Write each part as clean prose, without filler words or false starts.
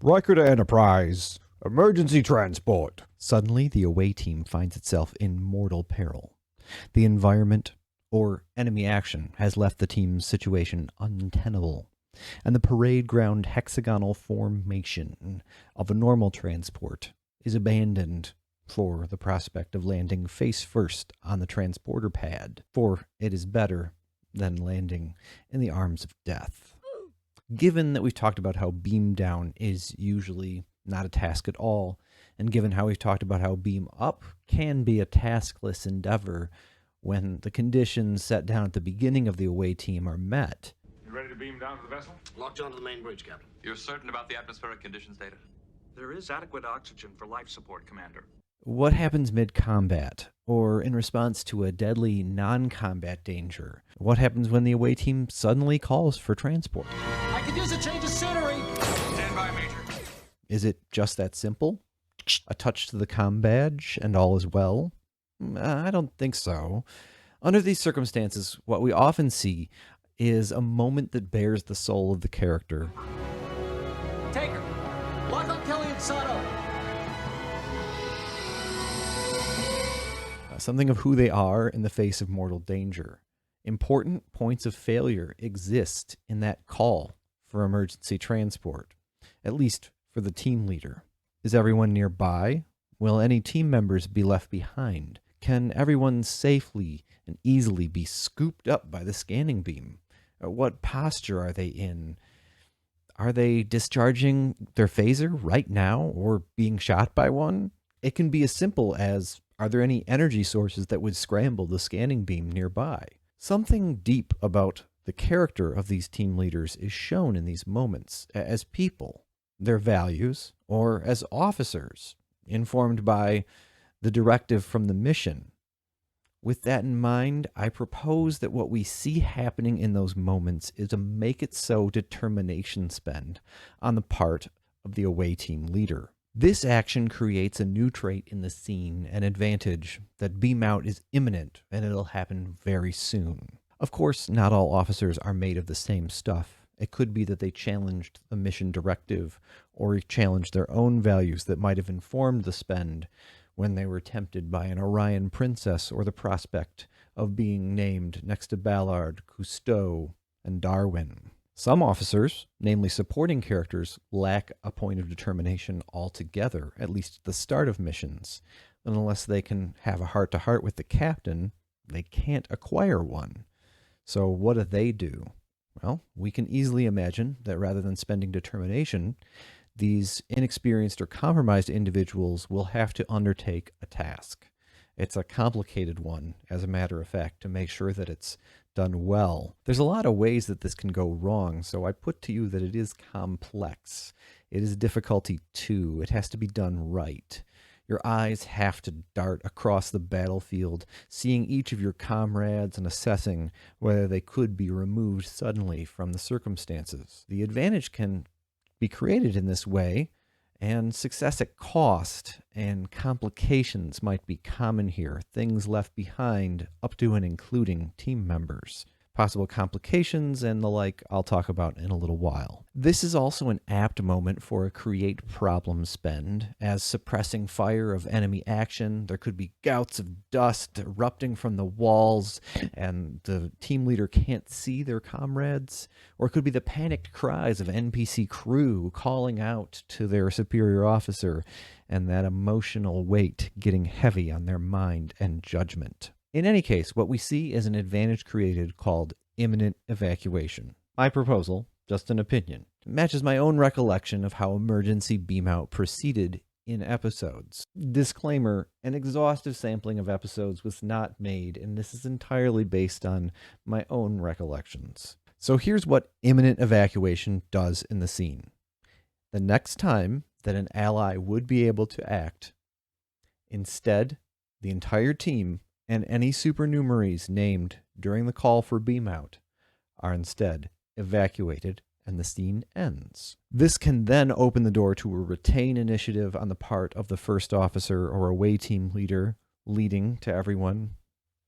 Riker to Enterprise. Emergency transport. Suddenly, the away team finds itself in mortal peril. The environment, or enemy action, has left the team's situation untenable, and the parade ground hexagonal formation of a normal transport is abandoned for the prospect of landing face first on the transporter pad, for it is better than landing in the arms of death. Given that we've talked about how beam down is usually not a task at all, and given how we've talked about how beam up can be a taskless endeavor when the conditions set down at the beginning of the away team are met. You ready to beam down to the vessel? Locked onto the main bridge, Captain. You're certain about the atmospheric conditions data? There is adequate oxygen for life support, Commander. What happens mid-combat, or in response to a deadly non-combat danger? What happens when the away team suddenly calls for transport? I could use a change of scenery! Stand by, Major. Is it just that simple? A touch to the comm badge and all is well? I don't think so. Under these circumstances, what we often see is a moment that bears the soul of the character. Take her! Lock on Kelly and Sato! Something of who they are in the face of mortal danger. Important points of failure exist in that call for emergency transport, at least for the team leader. Is everyone nearby? Will any team members be left behind? Can everyone safely and easily be scooped up by the scanning beam? What posture are they in? Are they discharging their phaser right now or being shot by one? It can be as simple as, are there any energy sources that would scramble the scanning beam nearby? Something deep about the character of these team leaders is shown in these moments as people, their values, or as officers, informed by the directive from the mission. With that in mind, I propose that what we see happening in those moments is a make-it-so determination spend on the part of the away team leader. This action creates a new trait in the scene, an advantage that Beamout is imminent and it'll happen very soon. Of course, not all officers are made of the same stuff. It could be that they challenged the mission directive or challenged their own values that might have informed the spend when they were tempted by an Orion princess or the prospect of being named next to Ballard, Cousteau, and Darwin. Some officers, namely supporting characters, lack a point of determination altogether, at least at the start of missions. And unless they can have a heart-to-heart with the captain, they can't acquire one. So what do? Well, we can easily imagine that rather than spending determination, these inexperienced or compromised individuals will have to undertake a task. It's a complicated one, as a matter of fact, to make sure that it's done well. There's a lot of ways that this can go wrong, so I put to you that it is complex. It is difficulty too. It has to be done right. Your eyes have to dart across the battlefield, seeing each of your comrades and assessing whether they could be removed suddenly from the circumstances. The advantage can be created in this way, and success at cost and complications might be common here, things left behind up to and including team members. Possible complications and the like I'll talk about in a little while. This is also an apt moment for a create problem spend, as suppressing fire of enemy action. There could be gouts of dust erupting from the walls, and the team leader can't see their comrades. Or it could be the panicked cries of NPC crew calling out to their superior officer, and that emotional weight getting heavy on their mind and judgment. In any case, what we see is an advantage created called imminent evacuation. My proposal, just an opinion, matches my own recollection of how emergency beamout proceeded in episodes. Disclaimer, an exhaustive sampling of episodes was not made, and this is entirely based on my own recollections. So here's what imminent evacuation does in the scene. The next time that an ally would be able to act, instead, the entire team and any supernumeraries named during the call for beamout are instead evacuated and the scene ends. This can then open the door to a retain initiative on the part of the first officer or away team leader, leading to everyone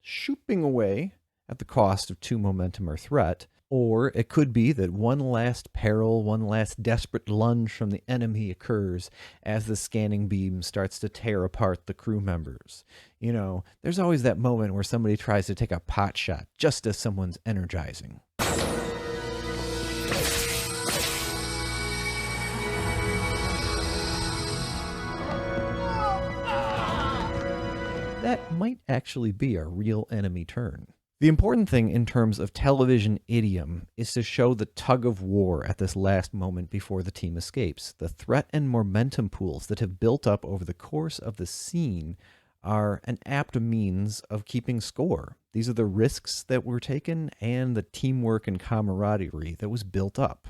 shooping away at the cost of 2 momentum or threat. Or it could be that one last peril, one last desperate lunge from the enemy occurs as the scanning beam starts to tear apart the crew members. You know, there's always that moment where somebody tries to take a pot shot just as someone's energizing. That might actually be a real enemy turn. The important thing in terms of television idiom is to show the tug of war at this last moment before the team escapes. The threat and momentum pools that have built up over the course of the scene are an apt means of keeping score. These are the risks that were taken and the teamwork and camaraderie that was built up.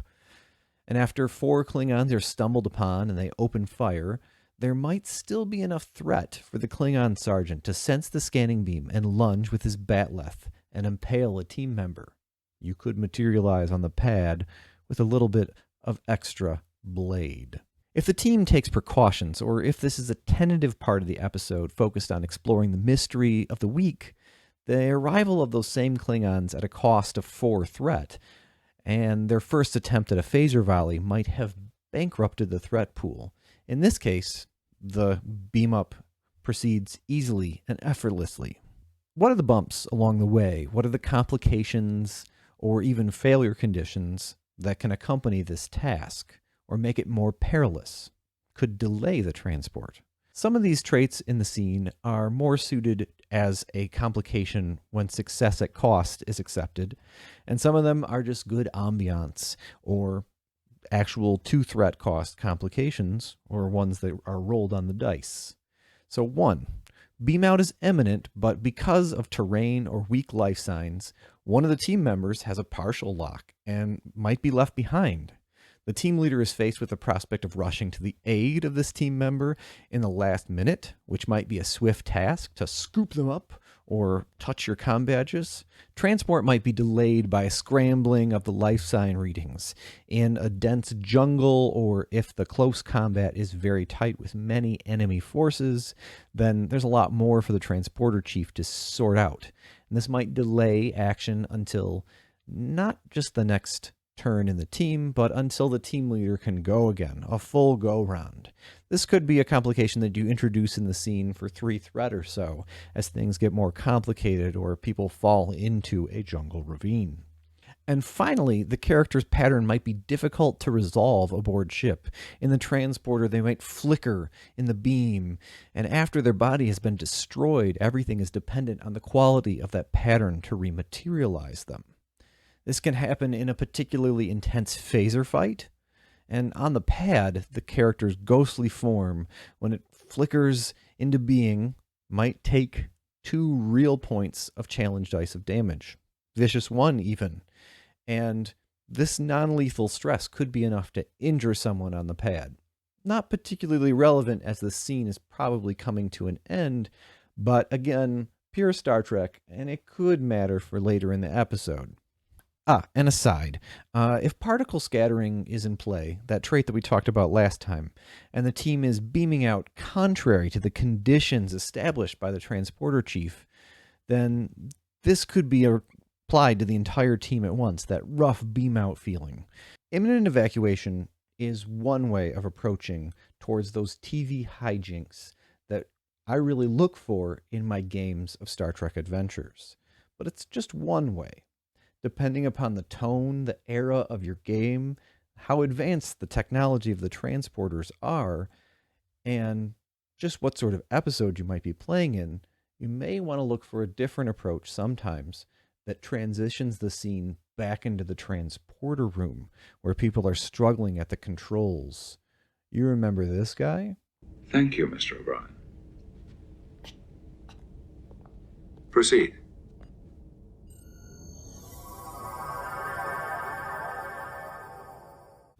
And after 4 Klingons are stumbled upon and they open fire, there might still be enough threat for the Klingon sergeant to sense the scanning beam and lunge with his batleth and impale a team member. You could materialize on the pad with a little bit of extra blade. If the team takes precautions, or if this is a tentative part of the episode focused on exploring the mystery of the week, the arrival of those same Klingons at a cost of 4 threat, and their first attempt at a phaser volley might have bankrupted the threat pool. In this case, the beam up proceeds easily and effortlessly. What are the bumps along the way? What are the complications or even failure conditions that can accompany this task or make it more perilous, could delay the transport? Some of these traits in the scene are more suited as a complication when success at cost is accepted, and some of them are just good ambiance or actual 2-threat cost complications, or ones that are rolled on the dice. So 1, Beamout is imminent, but because of terrain or weak life signs, one of the team members has a partial lock and might be left behind. The team leader is faced with the prospect of rushing to the aid of this team member in the last minute, which might be a swift task to scoop them up or touch your comm badges. Transport might be delayed by a scrambling of the life sign readings in a dense jungle, or if the close combat is very tight with many enemy forces, then there's a lot more for the transporter chief to sort out. And this might delay action until not just the next turn in the team, but until the team leader can go again, a full go round. This could be a complication that you introduce in the scene for 3 threat or so, as things get more complicated or people fall into a jungle ravine. And finally, the character's pattern might be difficult to resolve aboard ship. In the transporter, they might flicker in the beam, and after their body has been destroyed, everything is dependent on the quality of that pattern to rematerialize them. This can happen in a particularly intense phaser fight, and on the pad, the character's ghostly form, when it flickers into being, might take 2 real points of challenge dice of damage. Vicious 1 even. And this non-lethal stress could be enough to injure someone on the pad. Not particularly relevant as the scene is probably coming to an end, but again, pure Star Trek, and it could matter for later in the episode. An aside, if particle scattering is in play, that trait that we talked about last time, and the team is beaming out contrary to the conditions established by the transporter chief, then this could be applied to the entire team at once, that rough beam out feeling. Imminent evacuation is one way of approaching towards those TV hijinks that I really look for in my games of Star Trek adventures. But it's just one way. Depending upon the tone, the era of your game, how advanced the technology of the transporters are, and just what sort of episode you might be playing in, you may want to look for a different approach sometimes that transitions the scene back into the transporter room where people are struggling at the controls. You remember this guy? Thank you, Mr. O'Brien. Proceed.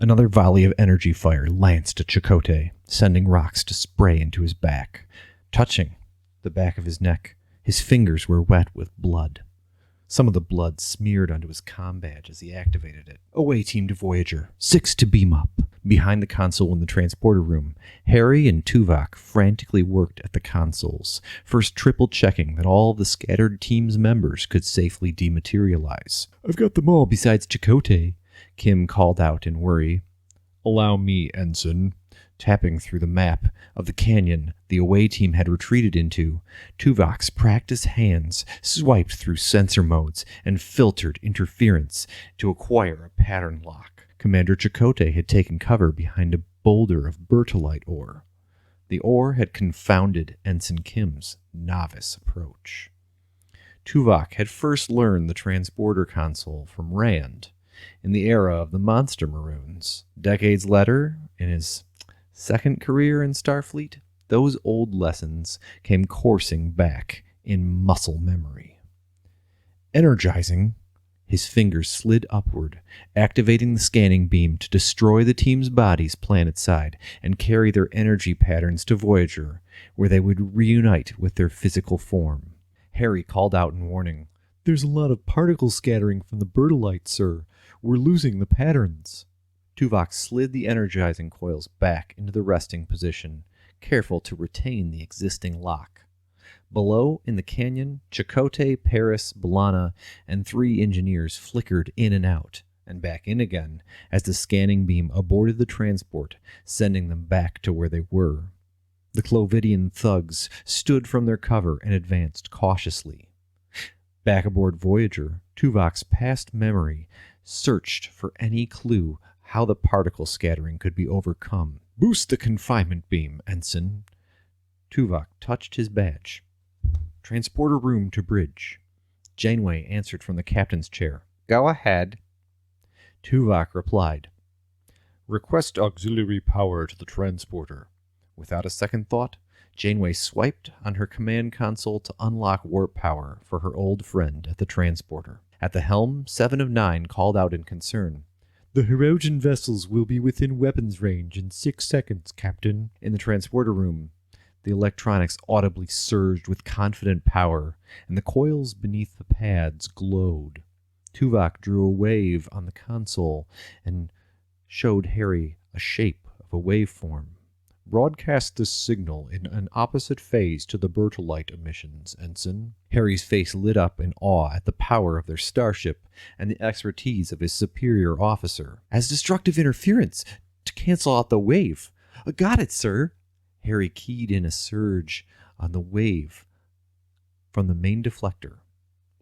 Another volley of energy fire lanced at Chakotay, sending rocks to spray into his back. Touching the back of his neck, his fingers were wet with blood. Some of the blood smeared onto his comm badge as he activated it. Away team to Voyager, 6 to beam up. Behind the console in the transporter room, Harry and Tuvok frantically worked at the consoles, first triple-checking that all of the scattered team's members could safely dematerialize. "I've got them all besides Chakotay," Kim called out in worry. "Allow me, Ensign." Tapping through the map of the canyon the away team had retreated into, Tuvok's practiced hands swiped through sensor modes and filtered interference to acquire a pattern lock. Commander Chakotay had taken cover behind a boulder of Bertolite ore. The ore had confounded Ensign Kim's novice approach. Tuvok had first learned the transporter console from Rand in the era of the Monster Maroons. Decades later, in his second career in Starfleet, those old lessons came coursing back in muscle memory. Energizing, his fingers slid upward, activating the scanning beam to destroy the team's bodies planetside and carry their energy patterns to Voyager, where they would reunite with their physical form. Harry called out in warning, "There's a lot of particle scattering from the Bertolite, sir. We're losing the patterns." Tuvok slid the energizing coils back into the resting position, careful to retain the existing lock. Below, in the canyon, Chakotay, Paris, B'Elanna, and 3 engineers flickered in and out, and back in again, as the scanning beam aborted the transport, sending them back to where they were. The Clovidian thugs stood from their cover and advanced cautiously. Back aboard Voyager, Tuvok's past memory searched for any clue how the particle scattering could be overcome. "Boost the confinement beam, Ensign." Tuvok touched his badge. "Transporter room to bridge." Janeway answered from the captain's chair. "Go ahead." Tuvok replied, "Request auxiliary power to the transporter." Without a second thought, Janeway swiped on her command console to unlock warp power for her old friend at the transporter. At the helm, 7 of 9 called out in concern. "The Hirogen vessels will be within weapons range in 6 seconds, Captain." In the transporter room, the electronics audibly surged with confident power, and the coils beneath the pads glowed. Tuvok drew a wave on the console and showed Harry a shape of a waveform. "Broadcast this signal in an opposite phase to the Bertolite emissions, Ensign." Harry's face lit up in awe at the power of their starship and the expertise of his superior officer. "As destructive interference to cancel out the wave." "Got it, sir." Harry keyed in a surge on the wave from the main deflector.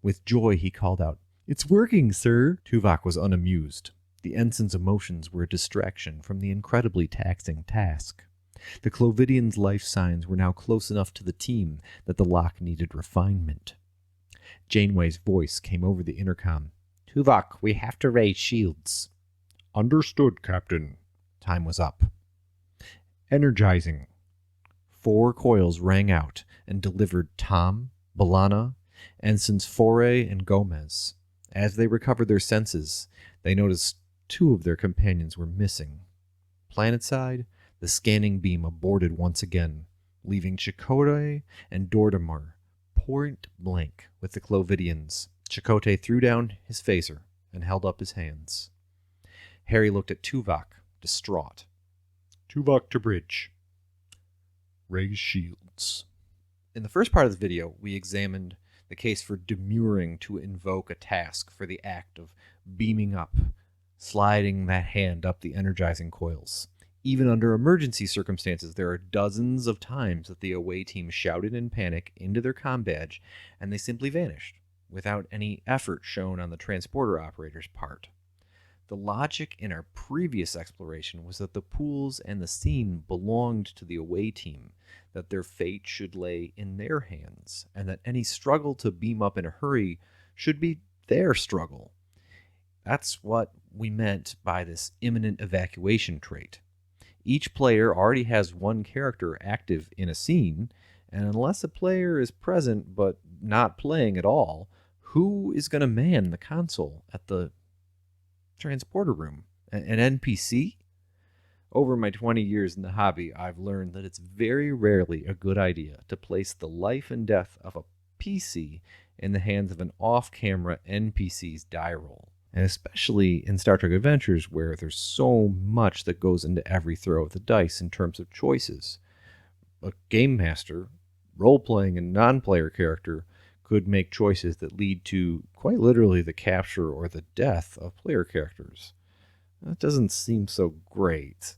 With joy, he called out, "It's working, sir." Tuvok was unamused. The ensign's emotions were a distraction from the incredibly taxing task. The Clovidian's life signs were now close enough to the team that the lock needed refinement. Janeway's voice came over the intercom. "Tuvok, we have to raise shields." Understood, Captain. Time was up. Energizing. 4 coils rang out and delivered Tom, B'Elanna, Ensigns Foray, and Gomez. As they recovered their senses, they noticed 2 of their companions were missing. Planetside, the scanning beam aborted once again, leaving Chakotay and Dortimer point blank with the Clovidians. Chakotay threw down his phaser and held up his hands. Harry looked at Tuvok, distraught. Tuvok to bridge. Raise shields. In the first part of the video, we examined the case for demurring to invoke a task for the act of beaming up, sliding that hand up the energizing coils. Even under emergency circumstances, there are dozens of times that the away team shouted in panic into their comm badge, and they simply vanished, without any effort shown on the transporter operator's part. The logic in our previous exploration was that the pools and the scene belonged to the away team, that their fate should lay in their hands, and that any struggle to beam up in a hurry should be their struggle. That's what we meant by this imminent evacuation trait. Each player already has one character active in a scene, and unless a player is present but not playing at all, who is going to man the console at the transporter room? An NPC? Over my 20 years in the hobby, I've learned that it's very rarely a good idea to place the life and death of a PC in the hands of an off-camera NPC's die roll. And especially in Star Trek Adventures, where there's so much that goes into every throw of the dice in terms of choices. A game master, role-playing a non-player character, could make choices that lead to, quite literally, the capture or the death of player characters. That doesn't seem so great.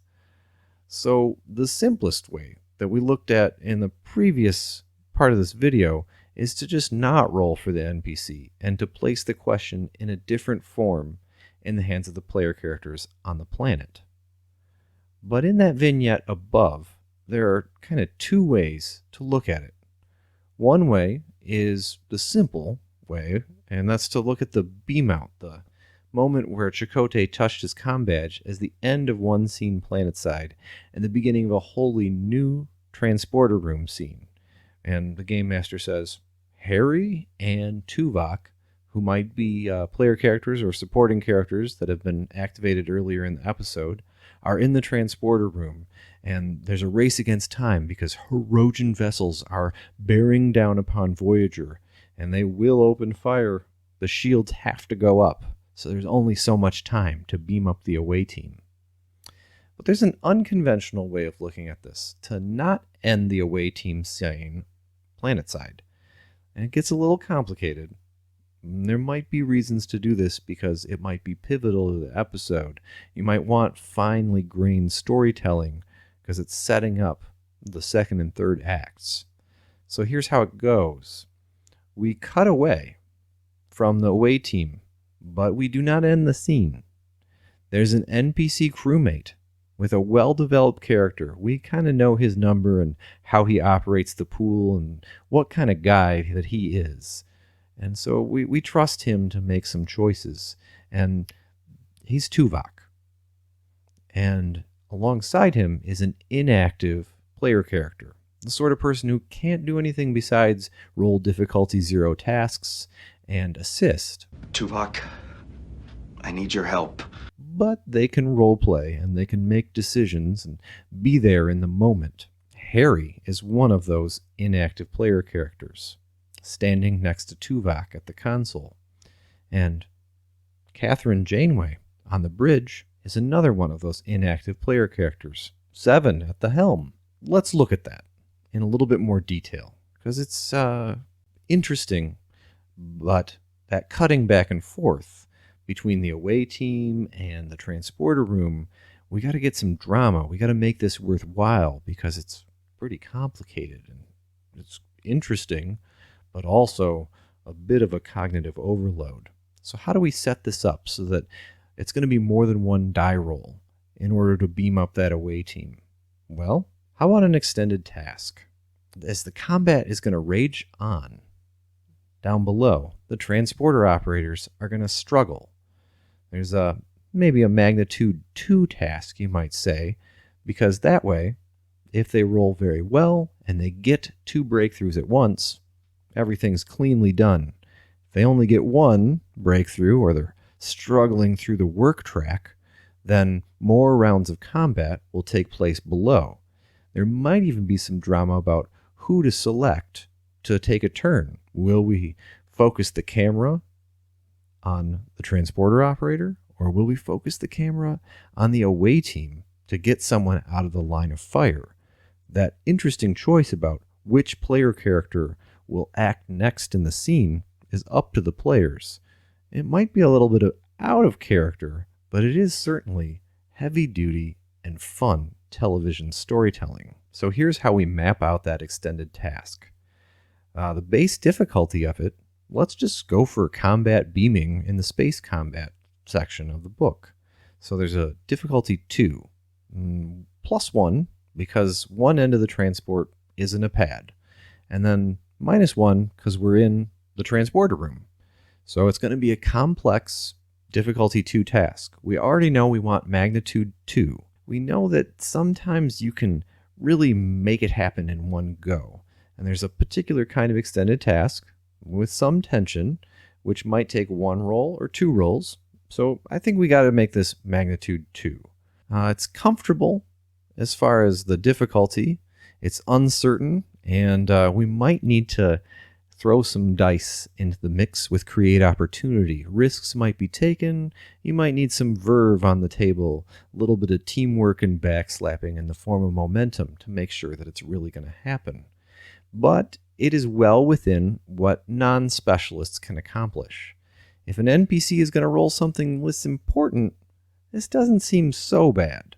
So the simplest way that we looked at in the previous part of this video is to just not roll for the NPC and to place the question in a different form in the hands of the player characters on the planet. But in that vignette above, there are kind of two ways to look at it. One way is the simple way, and that's to look at the Beamout, the moment where Chakotay touched his comm badge as the end of one scene planetside and the beginning of a wholly new transporter room scene. And the game master says, Harry and Tuvok, who might be player characters or supporting characters that have been activated earlier in the episode, are in the transporter room, and there's a race against time because Hirogen vessels are bearing down upon Voyager, and they will open fire. The shields have to go up, so there's only so much time to beam up the away team. But there's an unconventional way of looking at this, to not end the away team saying planetside. And it gets a little complicated. There might be reasons to do this because it might be pivotal to the episode. You might want finely grained storytelling because it's setting up the second and third acts. So here's how it goes. We cut away from the away team, but we do not end the scene. There's an NPC crewmate with a well-developed character. We kind of know his number and how he operates the pool and what kind of guy that he is. And so we trust him to make some choices. And he's Tuvok. And alongside him is an inactive player character. The sort of person who can't do anything besides roll difficulty 0 tasks and assist. Tuvok, I need your help. But they can roleplay and they can make decisions and be there in the moment. Harry is one of those inactive player characters, standing next to Tuvok at the console. And Catherine Janeway on the bridge is another one of those inactive player characters. 7 at the helm. Let's look at that in a little bit more detail, because it's interesting, but that cutting back and forth between the away team and the transporter room, we got to get some drama. We got to make this worthwhile because it's pretty complicated and it's interesting, but also a bit of a cognitive overload. So how do we set this up so that it's going to be more than one die roll in order to beam up that away team? Well, how about an extended task? As the combat is going to rage on, down below, the transporter operators are going to struggle. There's maybe a magnitude 2 task, you might say, because that way, if they roll very well and they get 2 breakthroughs at once, everything's cleanly done. If they only get 1 breakthrough or they're struggling through the work track, then more rounds of combat will take place below. There might even be some drama about who to select to take a turn. Will we focus the camera on the transporter operator, or will we focus the camera on the away team to get someone out of the line of fire? That interesting choice about which player character will act next in the scene is up to the players. It might be a little bit out of character, but it is certainly heavy duty and fun television storytelling. So here's how we map out that extended task. The base difficulty of it, let's just go for combat beaming in the space combat section of the book. So there's a difficulty 2, +1, because one end of the transport isn't a pad, and then -1 because we're in the transporter room. So it's going to be a complex difficulty 2 task. We already know we want magnitude 2. We know that sometimes you can really make it happen in one go. And there's a particular kind of extended task with some tension, which might take 1 roll or 2 rolls. So I think we got to make this magnitude 2. It's comfortable as far as the difficulty. It's uncertain, and we might need to throw some dice into the mix with create opportunity. Risks might be taken. You might need some verve on the table, a little bit of teamwork and backslapping in the form of momentum to make sure that it's really going to happen. But it is well within what non-specialists can accomplish. If an NPC is going to roll something less important, this doesn't seem so bad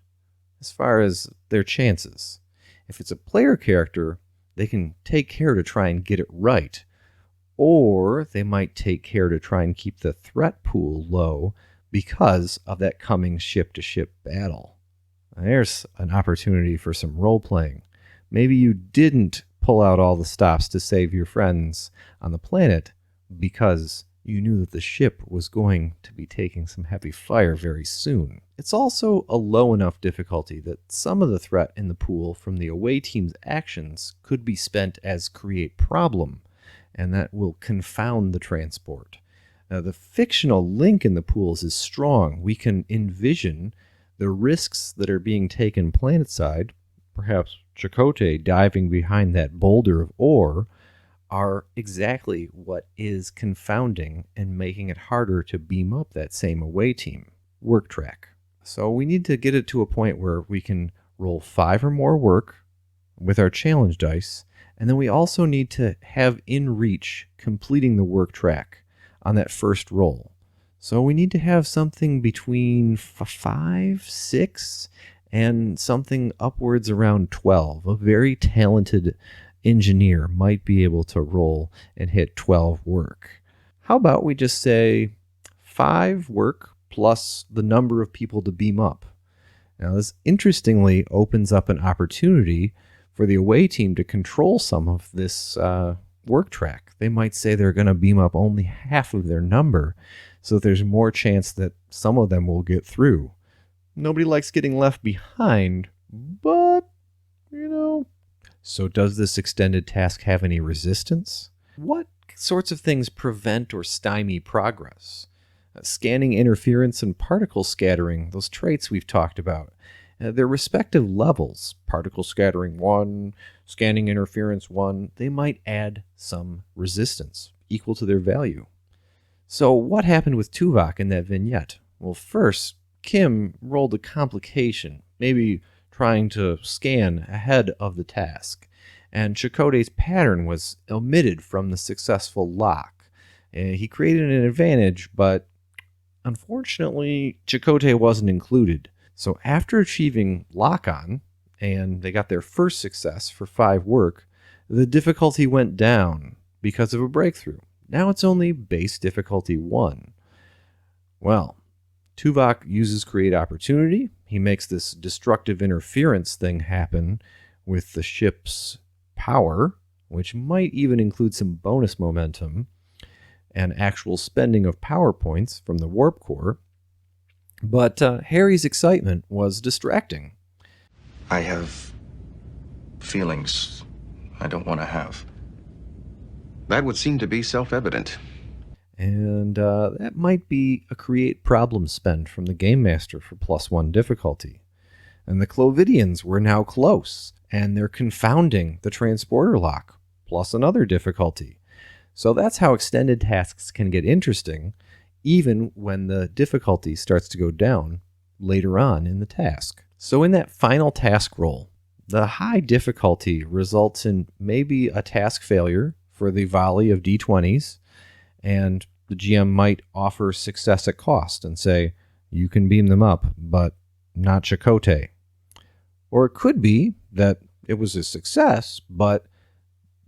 as far as their chances. If it's a player character, they can take care to try and get it right, or they might take care to try and keep the threat pool low because of that coming ship-to-ship battle. There's an opportunity for some role-playing. Maybe you didn't pull out all the stops to save your friends on the planet because you knew that the ship was going to be taking some heavy fire very soon. It's also a low enough difficulty that some of the threat in the pool from the away team's actions could be spent as create problem, and that will confound the transport. Now, the fictional link in the pools is strong. We can envision the risks that are being taken planetside, perhaps Chakotay diving behind that boulder of ore, are exactly what is confounding and making it harder to beam up that same away team. Work track. So we need to get it to a point where we can roll 5 or more work with our challenge dice, and then we also need to have in reach completing the work track on that first roll. So we need to have something between 5, 6, and something upwards around 12. A very talented engineer might be able to roll and hit 12 work. How about we just say 5 work plus the number of people to beam up? Now, this interestingly opens up an opportunity for the away team to control some of this work track. They might say they're going to beam up only half of their number, so there's more chance that some of them will get through. Nobody likes getting left behind, but, So does this extended task have any resistance? What sorts of things prevent or stymie progress? Scanning interference and particle scattering, those traits we've talked about, their respective levels, particle scattering 1, scanning interference 1, they might add some resistance equal to their value. So what happened with Tuvok in that vignette? Well, first, Kim rolled a complication, maybe trying to scan ahead of the task, and Chakotay's pattern was omitted from the successful lock. He created an advantage, but unfortunately, Chakotay wasn't included. So after achieving lock-on, and they got their first success for 5 work, the difficulty went down because of a breakthrough. Now it's only base difficulty 1. Well, Tuvok uses create opportunity. He makes this destructive interference thing happen with the ship's power, which might even include some bonus momentum and actual spending of power points from the warp core. But Harry's excitement was distracting. I have feelings I don't want to have. That would seem to be self-evident. And that might be a create problem spend from the Game Master for +1 difficulty. And the Clovidians were now close, and they're confounding the transporter lock, plus another difficulty. So that's how extended tasks can get interesting, even when the difficulty starts to go down later on in the task. So in that final task roll, the high difficulty results in maybe a task failure for the volley of D20s, and the GM might offer success at cost and say, you can beam them up, but not Chakotay. Or it could be that it was a success, but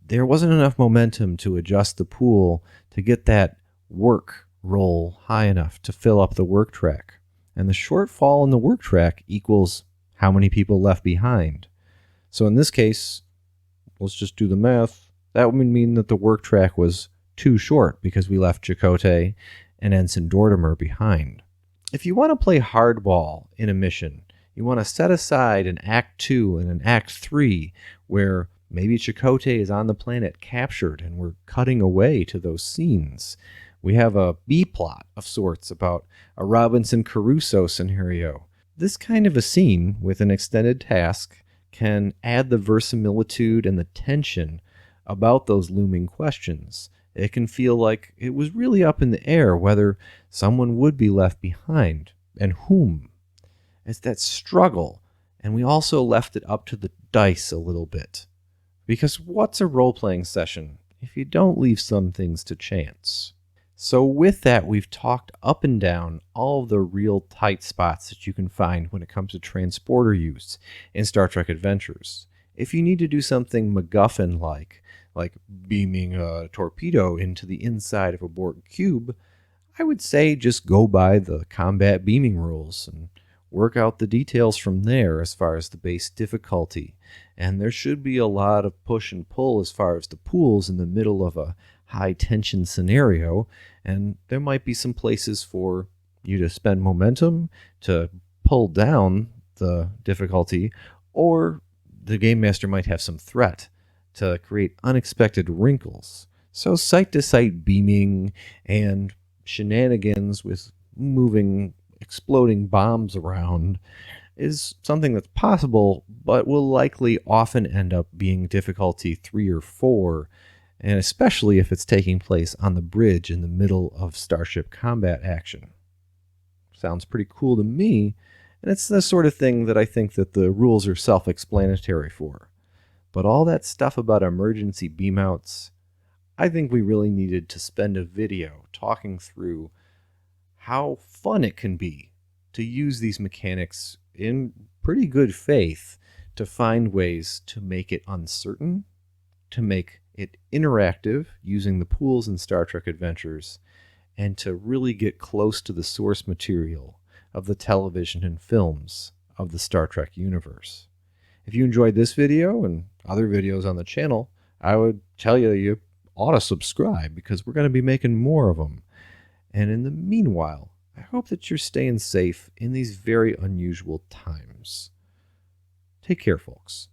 there wasn't enough momentum to adjust the pool to get that work roll high enough to fill up the work track. And the shortfall in the work track equals how many people left behind. So in this case, let's just do the math. That would mean that the work track was too short because we left Chakotay and Ensign Dortimer behind. If you want to play hardball in a mission, you want to set aside an Act 2 and an Act 3 where maybe Chakotay is on the planet captured and we're cutting away to those scenes. We have a B-plot of sorts about a Robinson Crusoe scenario. This kind of a scene with an extended task can add the verisimilitude and the tension about those looming questions. It can feel like it was really up in the air whether someone would be left behind and whom. It's that struggle, and we also left it up to the dice a little bit. Because what's a role-playing session if you don't leave some things to chance? So with that, we've talked up and down all of the real tight spots that you can find when it comes to transporter use in Star Trek Adventures. If you need to do something MacGuffin-like beaming a torpedo into the inside of a Borg cube, I would say just go by the combat beaming rules and work out the details from there as far as the base difficulty. And there should be a lot of push and pull as far as the pools in the middle of a high tension scenario, and there might be some places for you to spend momentum to pull down the difficulty, or the game master might have some threat to create unexpected wrinkles. So site-to-site beaming and shenanigans with moving, exploding bombs around is something that's possible, but will likely often end up being difficulty 3 or 4, and especially if it's taking place on the bridge in the middle of starship combat action. Sounds pretty cool to me, and it's the sort of thing that I think that the rules are self-explanatory for. But all that stuff about emergency beamouts, I think we really needed to spend a video talking through how fun it can be to use these mechanics in pretty good faith to find ways to make it uncertain, to make it interactive using the pools in Star Trek Adventures, and to really get close to the source material of the television and films of the Star Trek universe. If you enjoyed this video and other videos on the channel, I would tell you ought to subscribe because we're going to be making more of them. And in the meanwhile, I hope that you're staying safe in these very unusual times. Take care, folks.